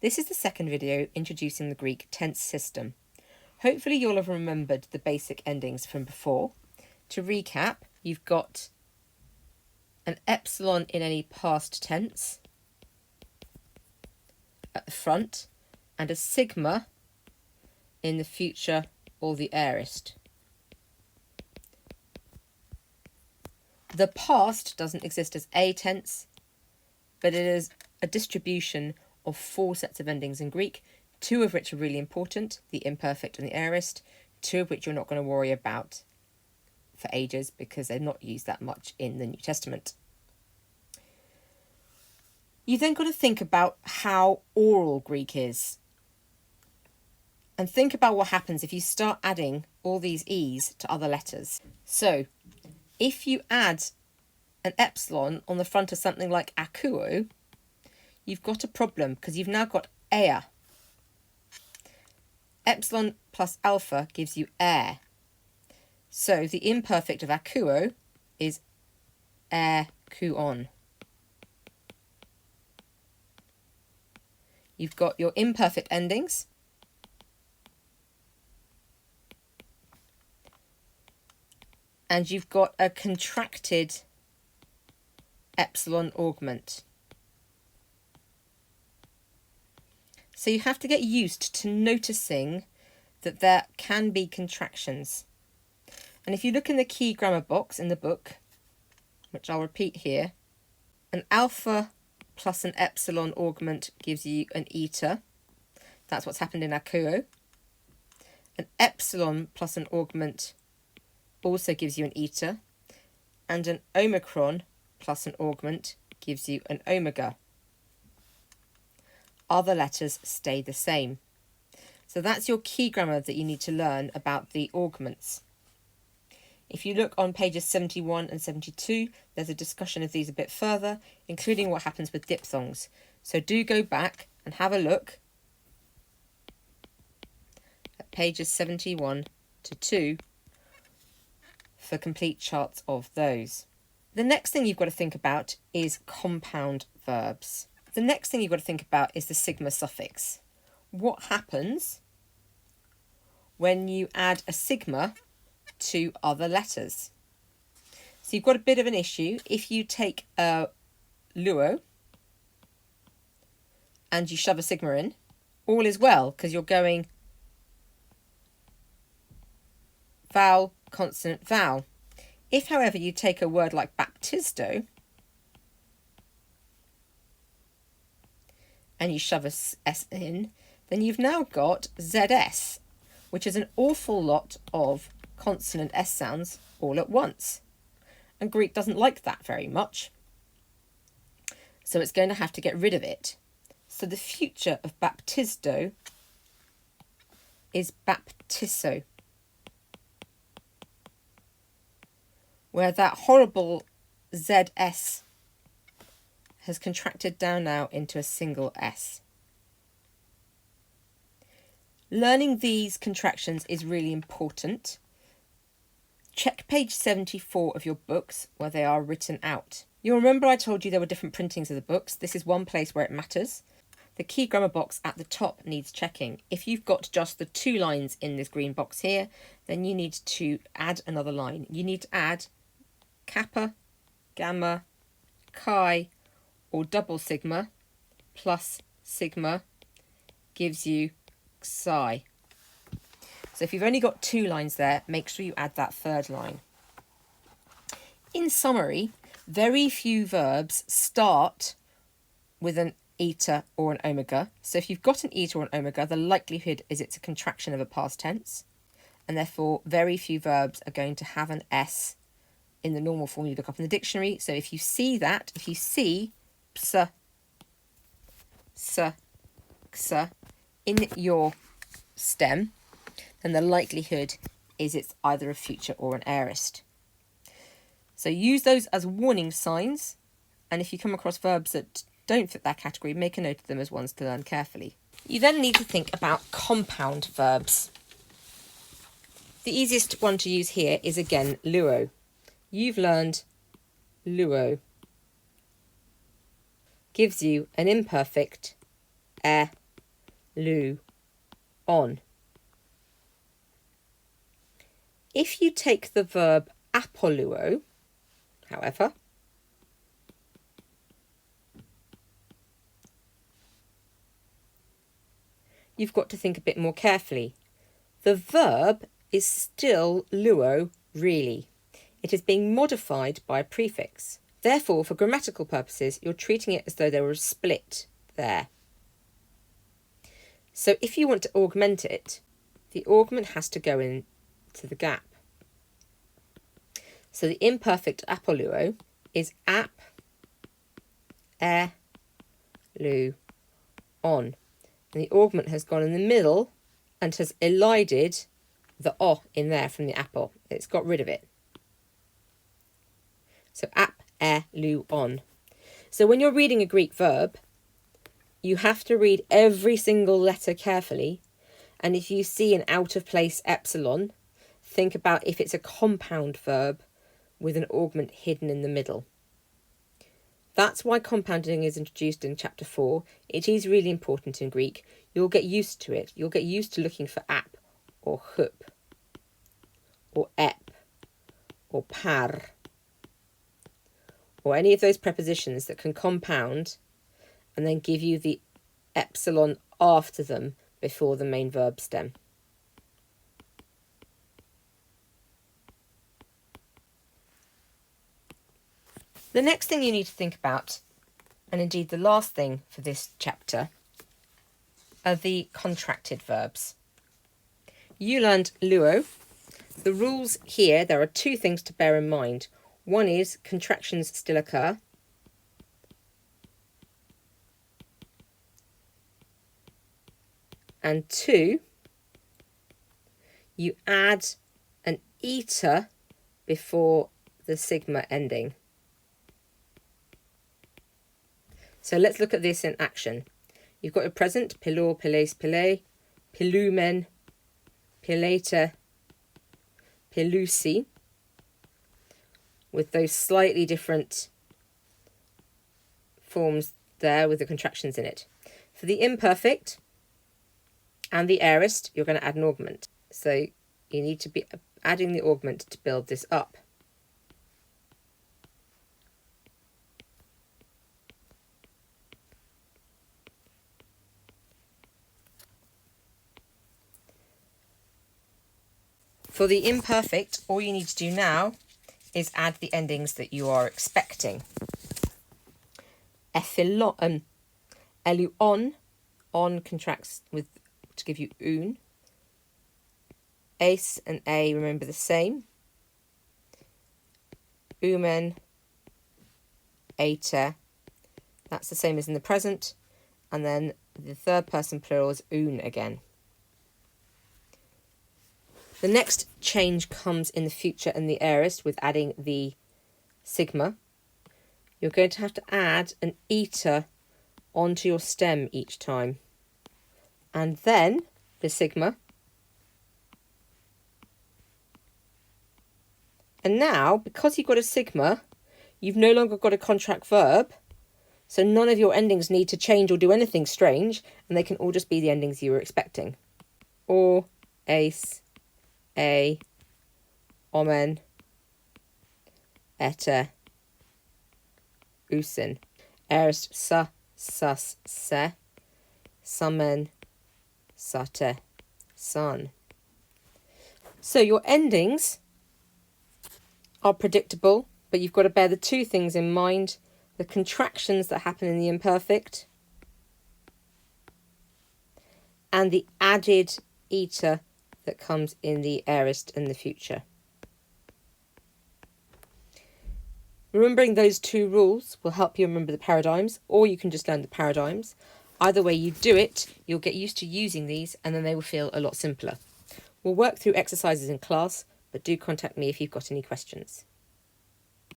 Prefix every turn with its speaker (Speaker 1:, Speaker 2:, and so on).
Speaker 1: This is the second video introducing the Greek tense system. Hopefully you'll have remembered the basic endings from before. To recap, you've got an epsilon in any past tense at the front and a sigma in the future or the aorist. The past doesn't exist as a tense, but it is a distribution of 4 sets of endings in Greek, 2 of which are really important, the imperfect and the aorist, 2 of which you're not going to worry about for ages because they're not used that much in the New Testament. You then got to think about how oral Greek is. And think about what happens if you start adding all these E's to other letters. So, if you add an epsilon on the front of something like akuo, you've got a problem because you've now got ea. Epsilon plus alpha gives you air. So the imperfect of akuo is kuon. You've got your imperfect endings. And you've got a contracted epsilon augment. So you have to get used to noticing that there can be contractions. And if you look in the key grammar box in the book, which I'll repeat here, an alpha plus an epsilon augment gives you an eta. That's what's happened in akuo. An epsilon plus an augment also gives you an eta. And an omicron plus an augment gives you an omega. Other letters stay the same. So that's your key grammar that you need to learn about the augments. If you look on pages 71 and 72, there's a discussion of these a bit further, including what happens with diphthongs. So do go back and have a look at pages 71 to 2 for complete charts of those. The next thing you've got to think about is compound verbs. The next thing you've got to think about is the sigma suffix. What happens when you add a sigma to other letters? So you've got a bit of an issue. If you take a luo and you shove a sigma in, all is well because you're going vowel, consonant, vowel. If, however, you take a word like baptisto and you shove a S in, then you've now got ZS, which is an awful lot of consonant S sounds all at once. And Greek doesn't like that very much. So it's going to have to get rid of it. So the future of baptisto is baptisso, where that horrible ZS has contracted down now into a single S. Learning these contractions is really important. Check page 74 of your books where they are written out. You'll remember I told you there were different printings of the books. This is one place where it matters. The key grammar box at the top needs checking. If you've got just the 2 lines in this green box here, then you need to add another line. You need to add kappa, gamma, chi, or double sigma plus sigma gives you psi. So if you've only got 2 lines there, make sure you add that 3rd line. In summary, very few verbs start with an eta or an omega. So if you've got an eta or an omega, the likelihood is it's a contraction of a past tense, and therefore very few verbs are going to have an S in the normal form you look up in the dictionary. So if you see that, if you see ps, s, ks in your stem, then the likelihood is it's either a future or an aorist. So use those as warning signs, and if you come across verbs that don't fit that category, make a note of them as ones to learn carefully. You then need to think about compound verbs. The easiest one to use here is again luo. You've learned luo. Gives you an imperfect lu, on. If you take the verb apoluo, however, you've got to think a bit more carefully. The verb is still luo, really. It is being modified by a prefix. Therefore, for grammatical purposes, you're treating it as though there was a split there. So if you want to augment it, the augment has to go into the gap. So the imperfect apoluo is ap, lu, on. And the augment has gone in the middle and has elided the o in there from the apple. It's got rid of it. So ap, lu, on. So when you're reading a Greek verb, you have to read every single letter carefully. And if you see an out-of-place epsilon, think about if it's a compound verb with an augment hidden in the middle. That's why compounding is introduced in chapter 4. It is really important in Greek. You'll get used to it. You'll get used to looking for ap or hup or ep or par or any of those prepositions that can compound and then give you the epsilon after them before the main verb stem. The next thing you need to think about, and indeed the last thing for this chapter, are the contracted verbs. You learned luo. The rules here, there are two things to bear in mind. One is contractions still occur. And two, you add an eta before the sigma ending. So let's look at this in action. You've got a present, pilor, piles, pile, pilumen, pileta, pilusi, with those slightly different forms there with the contractions in it. For the imperfect and the aorist, you're going to add an augment. So you need to be adding the augment to build this up. For the imperfect, all you need to do now is add the endings that you are expecting. Epsilon, eluon, on contracts with to give you un. Ace and a remember the same. Umen, eta, that's the same as in the present. And then the third person plural is un again. The next change comes in the future and the aorist with adding the sigma. You're going to have to add an eta onto your stem each time. And then the sigma. And now, because you've got a sigma, you've no longer got a contract verb. So none of your endings need to change or do anything strange. And they can all just be the endings you were expecting. Or, ace, a, omen, eta, usin. Aorist sa, sus, se, sumen, sate, sun. So your endings are predictable, but you've got to bear the two things in mind: the contractions that happen in the imperfect and the added eta that comes in the aorist in the future. Remembering those two rules will help you remember the paradigms, or you can just learn the paradigms. Either way you do it, you'll get used to using these and then they will feel a lot simpler. We'll work through exercises in class, but do contact me if you've got any questions.